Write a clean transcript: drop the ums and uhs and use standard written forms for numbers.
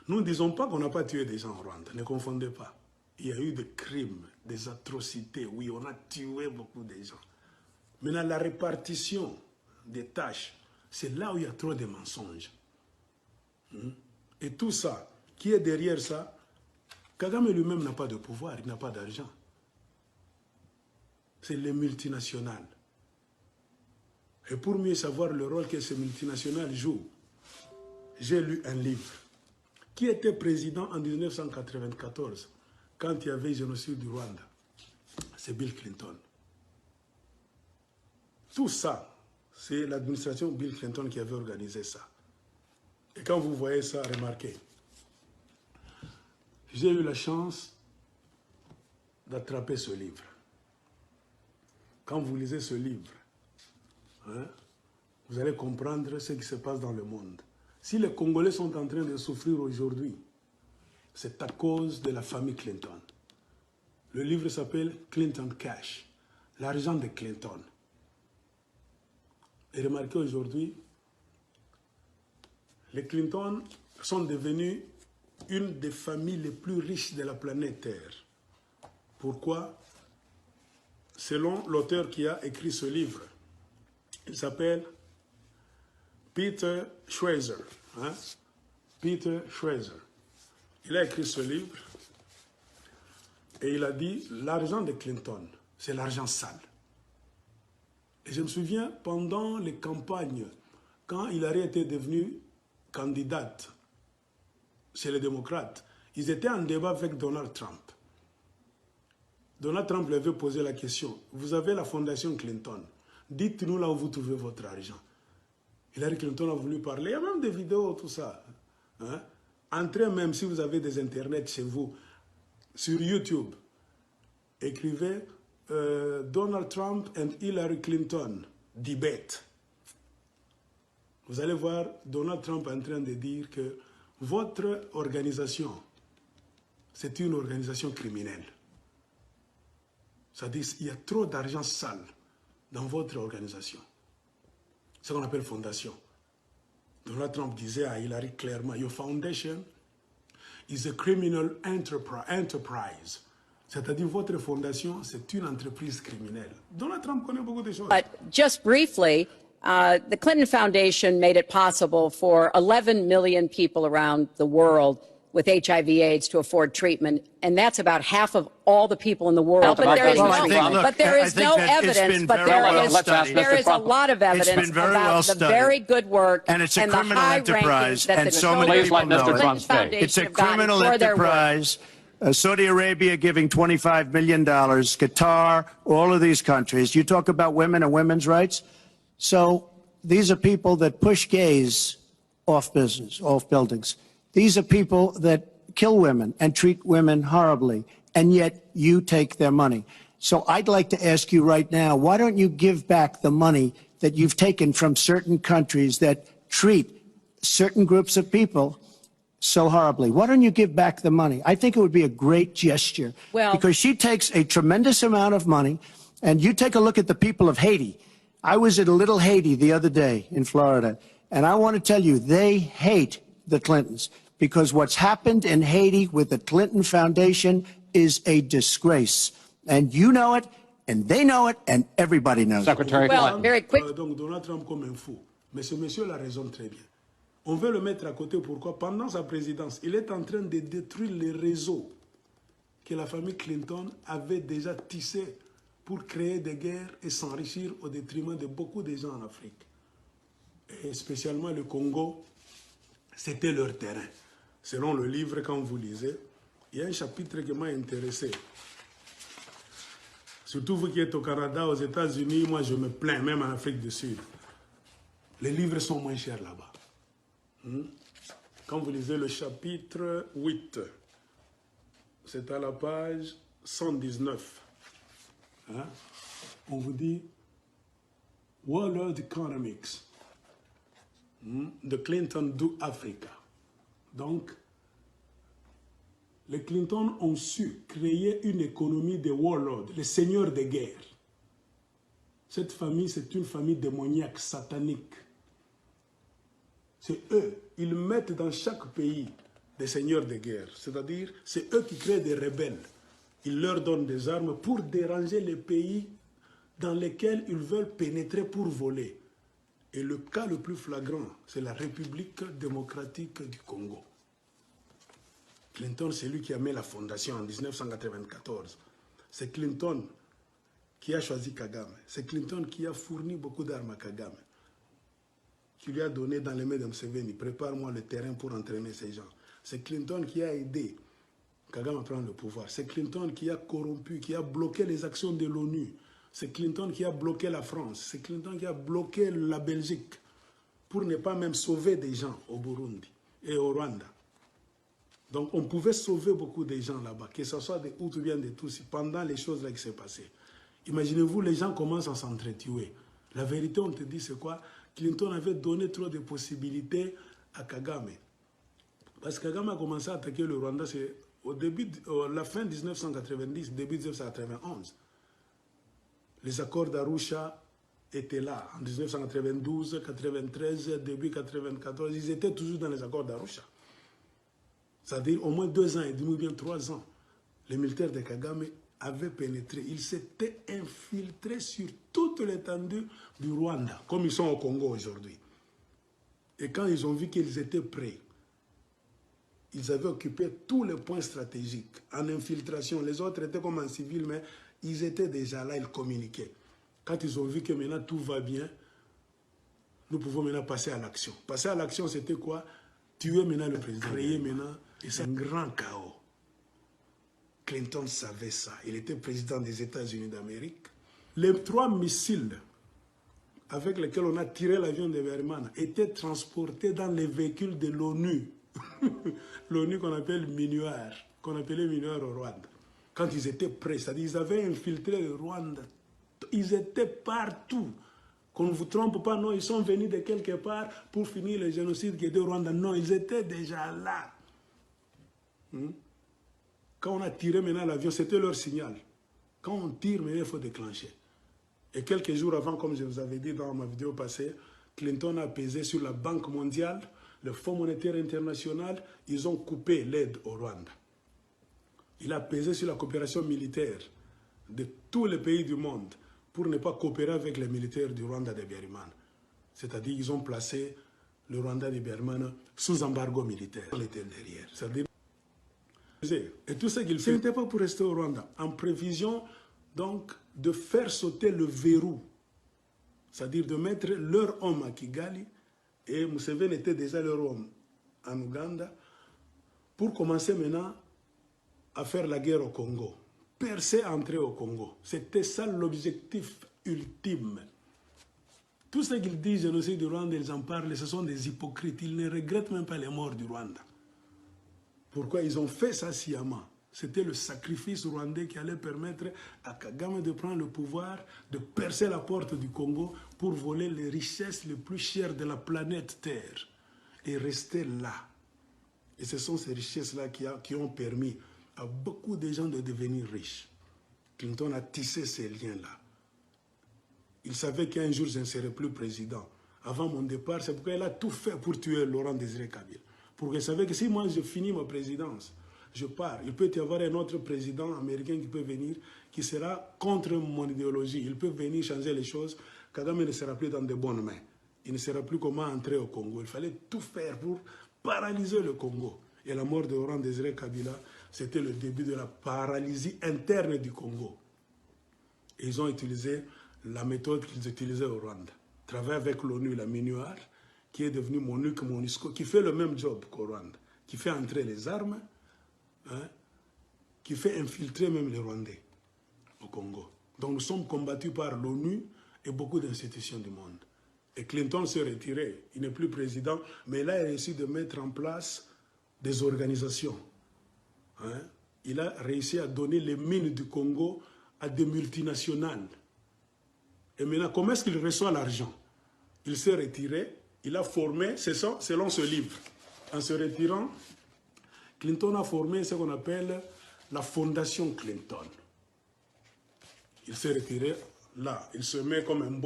Nous ne disons pas qu'on n'a pas tué des gens en Rwanda, ne confondez pas. Il y a eu des crimes, des atrocités, oui, on a tué beaucoup de gens. Maintenant, la répartition des tâches, c'est là où il y a trop de mensonges. Et tout ça, qui est derrière ça, Kagame lui-même n'a pas de pouvoir, il n'a pas d'argent. C'est les multinationales. Et pour mieux savoir le rôle que ces multinationales jouent, j'ai lu un livre. Qui était président en 1994, quand il y avait le génocide du Rwanda? C'est Bill Clinton. Tout ça, c'est l'administration Bill Clinton qui avait organisé ça. Et quand vous voyez ça, remarquez. J'ai eu la chance d'attraper ce livre. Quand vous lisez ce livre, hein, vous allez comprendre ce qui se passe dans le monde. Si les Congolais sont en train de souffrir aujourd'hui, c'est à cause de la famille Clinton. Le livre s'appelle Clinton Cash, l'argent de Clinton. Et remarquez aujourd'hui, les Clinton sont devenus une des familles les plus riches de la planète Terre. Pourquoi? Selon l'auteur qui a écrit ce livre, il s'appelle Peter Schweizer. Hein? Peter Schweizer. Il a écrit ce livre et il a dit l'argent de Clinton, c'est l'argent sale. Et je me souviens, pendant les campagnes, quand Hillary était devenue candidate chez les démocrates, ils étaient en débat avec Donald Trump. Donald Trump lui avait posé la question, vous avez la fondation Clinton, dites-nous là où vous trouvez votre argent. Hillary Clinton a voulu parler, il y a même des vidéos, tout ça. Hein? Entrez même si vous avez des internets chez vous, sur YouTube, écrivez Donald Trump and Hillary Clinton debate. Vous allez voir Donald Trump en train de dire que votre organisation, c'est une organisation criminelle. C'est-à-dire qu'il y a trop d'argent sale dans votre organisation. C'est ce qu'on appelle fondation. Donald Trump disait à Hillary clairement, your foundation is a criminal enterprise. C'est-à-dire votre fondation, c'est une entreprise criminelle. Donald Trump connaît beaucoup de choses. But just briefly, the Clinton Foundation made it possible for 11 million people around the world with HIV/AIDS to afford treatment, and that's about half of all the people in the world. But there is no evidence, but there is a lot of evidence about the very good work and the high rankings that the Clinton Foundation It's a criminal enterprise. Saudi Arabia giving $25 million, Qatar, all of these countries. You talk about women and women's rights. So these are people that push gays off buildings. These are people that kill women and treat women horribly, and yet you take their money. So I'd like to ask you right now, why don't you give back the money that you've taken from certain countries that treat certain groups of people so horribly? Why don't you give back the money? I think it would be a great gesture, because she takes a tremendous amount of money, and you take a look at the people of Haiti. I was at a little Haiti the other day in Florida, and I want to tell you, they hate the Clintons, because what's happened in Haiti with the Clinton Foundation is a disgrace. And you know it, and they know it, and everybody knows it. Well, very quick. Donc Donald Trump comme un fou. Mais ce monsieur a raison très bien. On veut le mettre à côté, pourquoi? Pendant sa présidence, il est en train de détruire les réseaux que la famille Clinton avait déjà tissés pour créer des guerres et s'enrichir au détriment de beaucoup de gens en Afrique. Et spécialement le Congo, c'était leur terrain. Selon le livre, quand vous lisez, il y a un chapitre qui m'a intéressé. Surtout vous qui êtes au Canada, aux États-Unis, moi je me plains, même en Afrique du Sud. Les livres sont moins chers là-bas. Quand vous lisez le chapitre 8, c'est à la page 119. Hein? On vous dit World Economics, the Clinton do Africa. Donc, les Clinton ont su créer une économie de warlords, les seigneurs de guerre. Cette famille, c'est une famille démoniaque, satanique. C'est eux, ils mettent dans chaque pays les seigneurs de guerre. C'est-à-dire, c'est eux qui créent des rebelles. Ils leur donnent des armes pour déranger les pays dans lesquels ils veulent pénétrer pour voler. Et le cas le plus flagrant, c'est la République démocratique du Congo. Clinton, c'est lui qui a mis la fondation en 1994. C'est Clinton qui a choisi Kagame. C'est Clinton qui a fourni beaucoup d'armes à Kagame, qui lui a donné dans les mains de Museveni, prépare-moi le terrain pour entraîner ces gens. C'est Clinton qui a aidé Kagame à prendre le pouvoir. C'est Clinton qui a corrompu, qui a bloqué les actions de l'ONU. C'est Clinton qui a bloqué la France. C'est Clinton qui a bloqué la Belgique pour ne pas même sauver des gens au Burundi et au Rwanda. Donc on pouvait sauver beaucoup de gens là-bas, que ce soit des Hutus ou bien des Tutsis, pendant les choses là qui s'est passées. Imaginez-vous, les gens commencent à s'entretuer. La vérité, on te dit, c'est quoi? Clinton avait donné trop de possibilités à Kagame. Parce que Kagame a commencé à attaquer le Rwanda, c'est au début, la fin 1990, début 1991. Les accords d'Arusha étaient là, en 1992, 93, début 94, ils étaient toujours dans les accords d'Arusha. C'est-à-dire au moins 2 ans et demi ou bien 3 ans, les militaires de Kagame avaient pénétré. Ils s'étaient infiltrés sur toute l'étendue du Rwanda, comme ils sont au Congo aujourd'hui. Et quand ils ont vu qu'ils étaient prêts, ils avaient occupé tous les points stratégiques en infiltration. Les autres étaient comme en civil, mais ils étaient déjà là, ils communiquaient. Quand ils ont vu que maintenant tout va bien, nous pouvons maintenant passer à l'action. Passer à l'action, c'était quoi? Tuer maintenant le président, créer maintenant, et c'est un grand chaos. Clinton savait ça. Il était président des États-Unis d'Amérique. Les 3 missiles avec lesquels on a tiré l'avion de Berman étaient transportés dans les véhicules de l'ONU. L'ONU qu'on appelle Minuar, qu'on appelait Minuar au Rwanda. Quand ils étaient prêts, c'est-à-dire ils avaient infiltré le Rwanda. Ils étaient partout. Qu'on ne vous trompe pas, non, ils sont venus de quelque part pour finir le génocide qui était au Rwanda. Non, ils étaient déjà là. Quand on a tiré maintenant l'avion, c'était leur signal. Quand on tire, maintenant, il faut déclencher. Et quelques jours avant, comme je vous avais dit dans ma vidéo passée, Clinton a pesé sur la Banque mondiale, le Fonds monétaire international, ils ont coupé l'aide au Rwanda. Il a pesé sur la coopération militaire de tous les pays du monde pour ne pas coopérer avec les militaires du Rwanda de Biarimana. C'est-à-dire qu'ils ont placé le Rwanda de Biarimana sous embargo militaire. On était derrière. C'est-à-dire, et tout ce qu'il fait, ce n'était pas pour rester au Rwanda, en prévision donc de faire sauter le verrou, c'est-à-dire de mettre leur homme à Kigali, et Museveni était déjà leur homme en Ouganda, pour commencer maintenant à faire la guerre au Congo, percer entrer au Congo. C'était ça l'objectif ultime. Tout ce qu'ils disent, génocide du Rwanda, ils en parlent, ce sont des hypocrites. Ils ne regrettent même pas les morts du Rwanda. Pourquoi ils ont fait ça sciemment? C'était le sacrifice rwandais qui allait permettre à Kagame de prendre le pouvoir, de percer la porte du Congo pour voler les richesses les plus chères de la planète Terre et rester là. Et ce sont ces richesses-là qui ont permis à beaucoup de gens de devenir riches. Clinton a tissé ces liens-là. Il savait qu'un jour je ne serais plus président. Avant mon départ, c'est pourquoi il a tout fait pour tuer Laurent Désiré Kabila. Pour qu'il savait que si moi je finis ma présidence, je pars. Il peut y avoir un autre président américain qui peut venir, qui sera contre mon idéologie. Il peut venir changer les choses. Kagame ne sera plus dans de bonnes mains. Il ne sera plus comment entrer au Congo. Il fallait tout faire pour paralyser le Congo. Et la mort de Laurent Désiré Kabila, c'était le début de la paralysie interne du Congo. Et ils ont utilisé la méthode qu'ils utilisaient au Rwanda. Travailler avec l'ONU, la MINUAR, qui est devenue MONUC, MONUSCO, qui fait le même job qu'au Rwanda, qui fait entrer les armes, qui fait infiltrer même les Rwandais au Congo. Donc nous sommes combattus par l'ONU et beaucoup d'institutions du monde. Et Clinton s'est retiré, il n'est plus président, mais il a réussi de mettre en place des organisations. Il a réussi à donner les mines du Congo à des multinationales. Et maintenant, comment est-ce qu'il reçoit l'argent? Il s'est retiré, il a formé, c'est ça, selon ce livre. En se retirant, Clinton a formé ce qu'on appelle la Fondation Clinton. Il s'est retiré là, il se met comme un bon.